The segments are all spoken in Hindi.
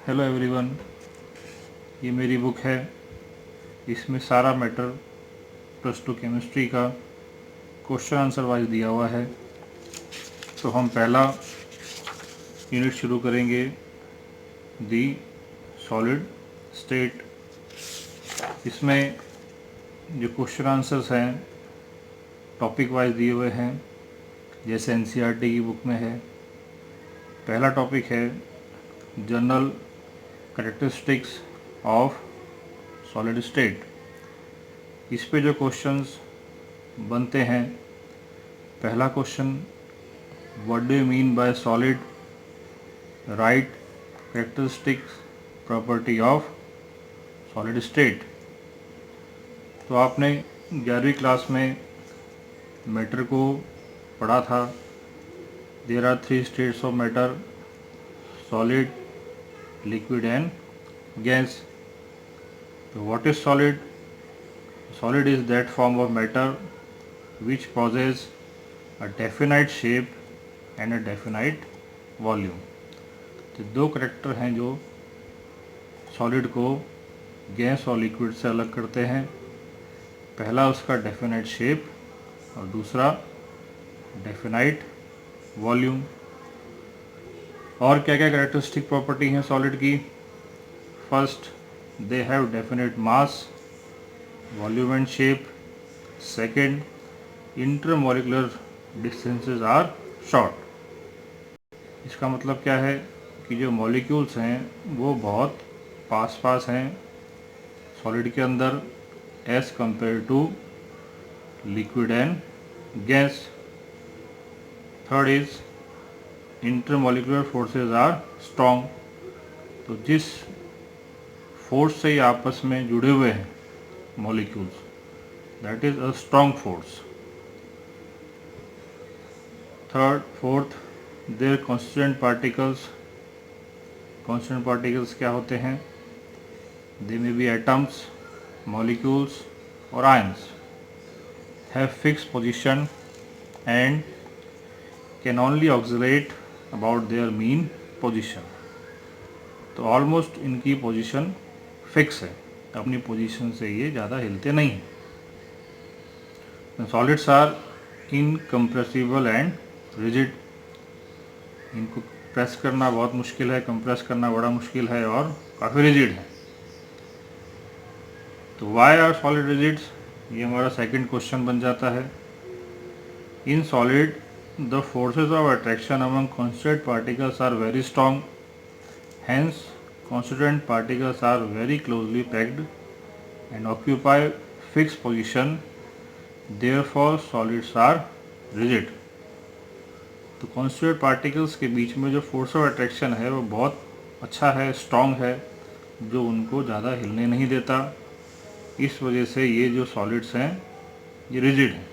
हेलो एवरीवन, ये मेरी बुक है। इसमें सारा मैटर +2 केमिस्ट्री का क्वेश्चन आंसर वाइज दिया हुआ है। तो हम पहला यूनिट शुरू करेंगे, दी सॉलिड स्टेट। इसमें जो क्वेश्चन आंसर्स हैं टॉपिक वाइज दिए हुए हैं, जैसे एनसीईआरटी की बुक में है। पहला टॉपिक है general characteristics of solid state. इस पे जो क्वेश्चंस बनते हैं, पहला question, what do you mean by solid, right characteristics property of solid state. तो आपने 11वीं क्लास में मैटर को पढ़ा था। There are 3 states of matter, solid, liquid and gas. तो what is solid? Solid is that form of matter which possesses a definite shape and a definite volume। तो दो करेक्टर हैं जो सॉलिड को गैस और लिक्विड से अलग करते हैं। पहला उसका डेफिनाइट शेप और दूसरा डेफिनाइट वॉल्यूम। और क्या क्या कैरेक्टरिस्टिक प्रॉपर्टी हैं सॉलिड की? First, they have definite mass, volume and shape. Second, intermolecular distances are short. इसका मतलब क्या है कि जो मॉलिक्यूल्स हैं वो बहुत पास पास हैं सॉलिड के अंदर, as compared to liquid and gas. Third is intermolecular forces are strong. तो जिस फोर्स से ये आपस में जुड़े हुए हैं molecules, that is a strong force। Fourth, their constituent particles क्या होते हैं? They may be atoms, molecules or ions, have fixed position and can only oscillate about their mean position। तो ऑलमोस्ट इनकी पोजीशन फिक्स है, अपनी पोजीशन से ये ज़्यादा हिलते नहीं हैं। Solids are incompressible and rigid. इनको प्रेस करना बहुत मुश्किल है, कंप्रेस करना बड़ा मुश्किल है और काफ़ी रिजिड है। तो वाई आर सॉलिड रिजिड्स, ये हमारा सेकंड क्वेश्चन बन जाता है। In solid the forces of attraction among constituent particles are very strong, hence constituent particles are very closely packed and occupy fixed position, therefore solids are rigid। तो constituent particles के बीच में जो force of attraction है वो बहुत अच्छा है, strong है, जो उनको ज़्यादा हिलने नहीं देता। इस वजह से ये जो solids हैं ये rigid हैं।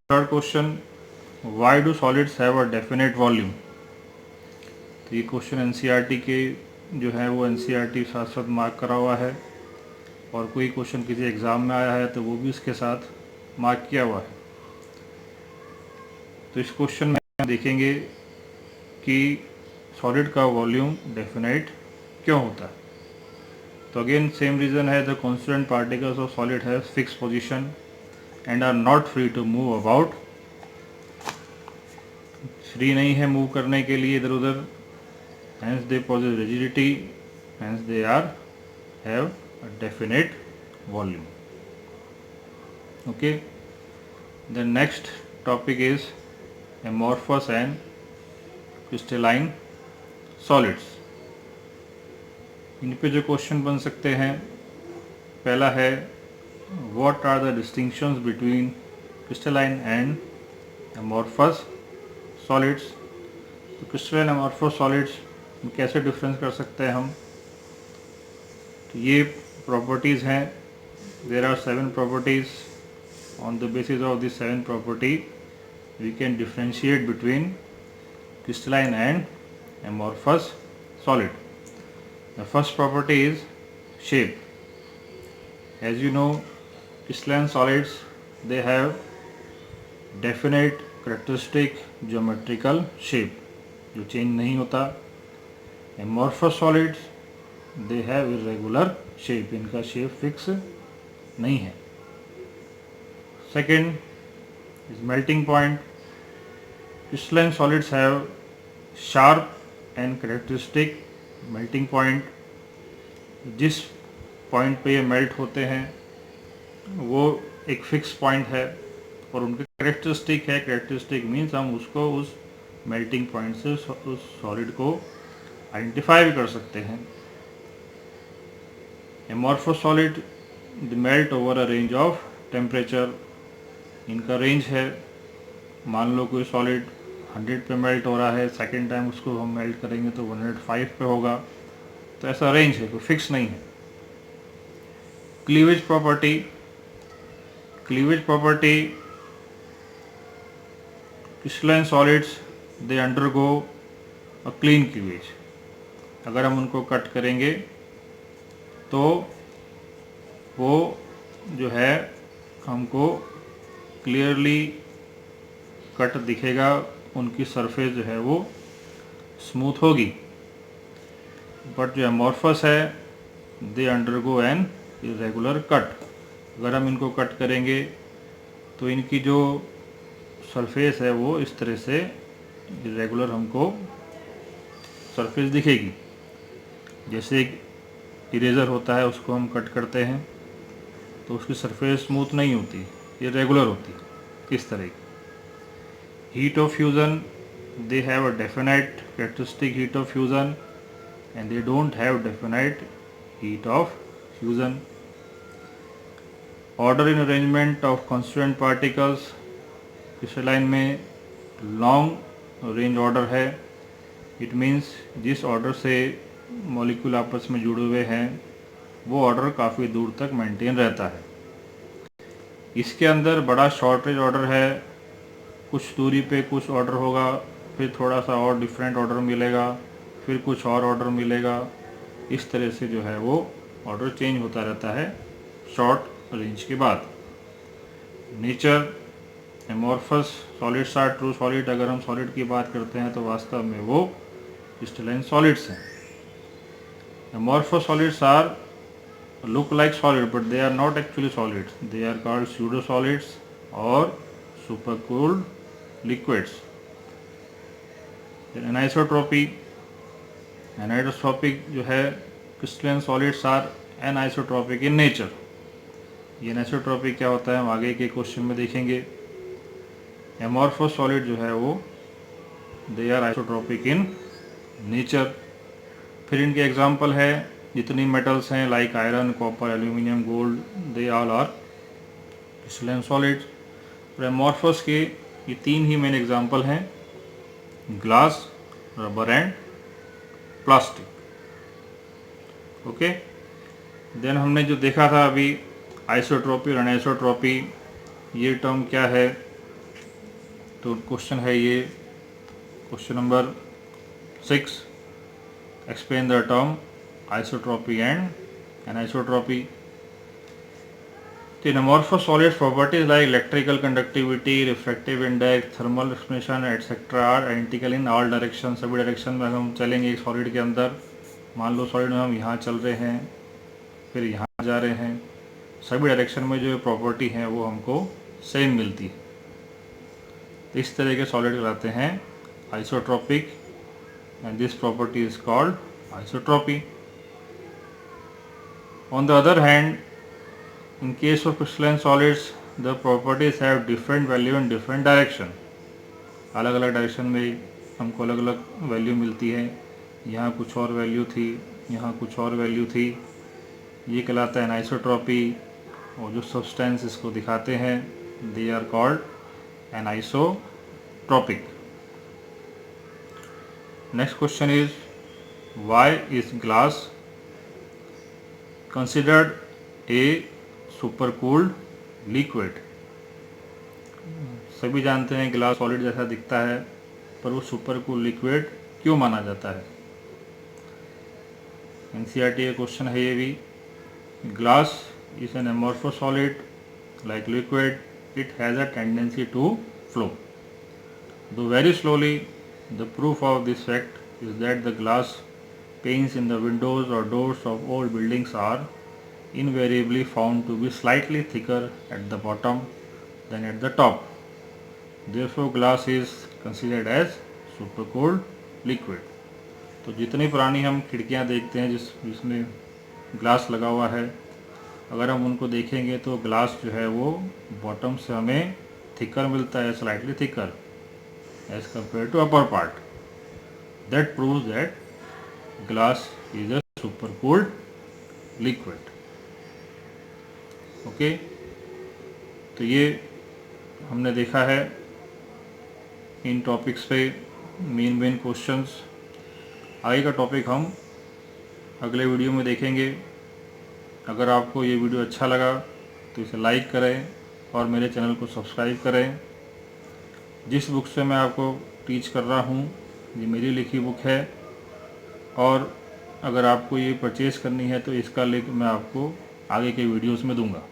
Third question, why do solids have a definite volume। तो ये क्वेश्चन एनसीईआरटी के जो है वो एनसीईआरटी साथ साथ मार्क करा हुआ है, और कोई क्वेश्चन किसी एग्ज़ाम में आया है तो वो भी इसके साथ मार्क किया हुआ है। तो इस क्वेश्चन में हम देखेंगे कि सॉलिड का वॉल्यूम डेफिनाइट क्यों होता है। तो अगेन सेम रीज़न है, the constituent particles of solid have fix position and are not free to move about. Free नहीं है मूव करने के लिए इधर उधर, hence they possess rigidity, hence they have a definite volume। Okay, the next topic is amorphous and crystalline solids। इन पे जो क्वेश्चन बन सकते हैं, पहला है what are the distinctions between crystalline and amorphous solids। तो crystalline amorphous solids कैसे डिफरेंस कर सकते हैं हम? तो ये प्रॉपर्टीज़ हैं, there are 7 properties. On the basis of this 7 property we can differentiate between crystalline and amorphous solid. The first property is shape. As you know, crystalline solids they have definite characteristic geometrical shape जो चेंज नहीं होता। Amorphous solids they have irregular shape, इनका शेप फिक्स नहीं है। Second is melting point. Crystalline solids have sharp and characteristic melting point. जिस पॉइंट पे ये मेल्ट होते हैं वो एक फिक्स पॉइंट है और उनके कैरेक्टरिस्टिक है। कैरेक्टरिस्टिक मीन्स हम उसको उस मेल्टिंग पॉइंट से उस सॉलिड को आइडेंटिफाई भी कर सकते हैं। Amorphous solid the melt over a range of temperature. इनका रेंज है, मान लो कोई सॉलिड 100 पे मेल्ट हो रहा है, सेकेंड टाइम उसको हम मेल्ट करेंगे तो 105 पे होगा, तो ऐसा रेंज है, कोई फिक्स नहीं है। Cleavage property. Cleavage property, crystalline solids they undergo a clean cleavage. अगर हम उनको कट करेंगे तो वो जो है हमको क्लियरली कट दिखेगा, उनकी सरफेस जो है वो स्मूथ होगी। बट जो एमॉर्फस है they undergo an irregular cut. अगर हम इनको कट करेंगे तो इनकी जो सरफेस है वो इस तरह से इरेगुलर हमको सरफेस दिखेगी। जैसे एक इरेज़र होता है, उसको हम कट करते हैं तो उसकी सरफेस स्मूथ नहीं होती, इरेगुलर होती, इस तरह की। Heat of fusion, they have a definite characteristic heat of fusion and they don't have definite heat of fusion. Order in arrangement of constituent particles, crystalline में लॉन्ग रेंज ऑर्डर है। इट मीन्स जिस ऑर्डर से मॉलिक्यूल आपस में जुड़े हुए हैं वो ऑर्डर काफ़ी दूर तक मेंटेन रहता है। इसके अंदर बड़ा शॉर्ट रेंज ऑर्डर है, कुछ दूरी पे कुछ ऑर्डर होगा, फिर थोड़ा सा और डिफरेंट ऑर्डर मिलेगा, फिर कुछ और ऑर्डर मिलेगा। इस तरह से जो है वो ऑर्डर चेंज होता रहता है शॉर्ट रेंज के बाद। Nature, amorphous solids are true solid. अगर हम सॉलिड की बात करते हैं तो वास्तव में वो क्रिस्टलाइन सॉलिड्स हैं। Amorphous solids are look like solid but they are not actually solids. They are called pseudo solids or supercooled liquids. Then anisotropy, anisotropic जो है crystalline solids are anisotropic in nature. ये anisotropy क्या होता है हम आगे के क्वेश्चन में देखेंगे। amorphous solid जो है वो they are isotropic in nature. फिर इनके एग्जाम्पल है जितनी मेटल्स हैं like iron, copper, aluminium, gold, they all are crystalline solids. और एमॉर्फस के ये तीन ही मेन एग्जांपल हैं, glass, rubber and plastic. Okay, then हमने जो देखा था अभी आइसोट्रॉपी और अनआइसोट्रॉपी, ये टर्म क्या है, तो क्वेश्चन है ये question number 6, explain the term isotropy and anisotropy. The amorphous solids properties like electrical conductivity, refractive index, thermal expansion etc. are identical in all directions. सभी डायरेक्शन में हम चलेंगे एक सॉलिड के अंदर। मान लो सॉलिड में हम यहाँ चल रहे हैं, फिर यहाँ जा रहे हैं, सभी डायरेक्शन में जो प्रॉपर्टी हैं वो हमको सेम मिलती है। इस तरह के सॉलिड कहलाते हैं isotropic and this property is called isotropy. On the other hand, in case of crystalline solids, the properties have different value in different direction. अलग अलग डायरेक्शन में हमको अलग अलग वैल्यू मिलती है। यहाँ कुछ और वैल्यू थी, यहाँ कुछ और वैल्यू थी। ये कहलाता है एनाइसोट्रॉपी। और जो सब्सटेंस इसको दिखाते हैं they are called anisotropic. Next question is why is glass considered a supercooled liquid. सभी जानते हैं ग्लास सॉलिड जैसा दिखता है, पर वो सुपरकूल लिक्विड क्यों माना जाता है। एनसीईआरटी का क्वेश्चन है ये भी। Glass is an amorphous solid like liquid. It has a tendency to flow, though very slowly. The proof of this fact is that the glass panes in the windows or doors of old buildings are invariably found to be slightly thicker at the bottom than at the top. Therefore, glass is considered as super cooled liquid. तो जितनी पुरानी हम खिड़कियां देखते हैं जिसमें ग्लास लगा हुआ है, अगर हम उनको देखेंगे तो ग्लास जो है वो बॉटम से हमें थिकर मिलता है, slightly thicker as compared to upper part. That proves that glass is a super cooled liquid. Okay, तो ये हमने देखा है इन टॉपिक्स पे मेन क्वेश्चंस. आगे का टॉपिक हम अगले वीडियो में देखेंगे. अगर आपको ये वीडियो अच्छा लगा तो इसे लाइक करें और मेरे चैनल को सब्सक्राइब करें. जिस बुक से मैं आपको टीच कर रहा हूँ ये मेरी लिखी बुक है, और अगर आपको ये परचेज़ करनी है तो इसका लिंक मैं आपको आगे के वीडियोस में दूंगा.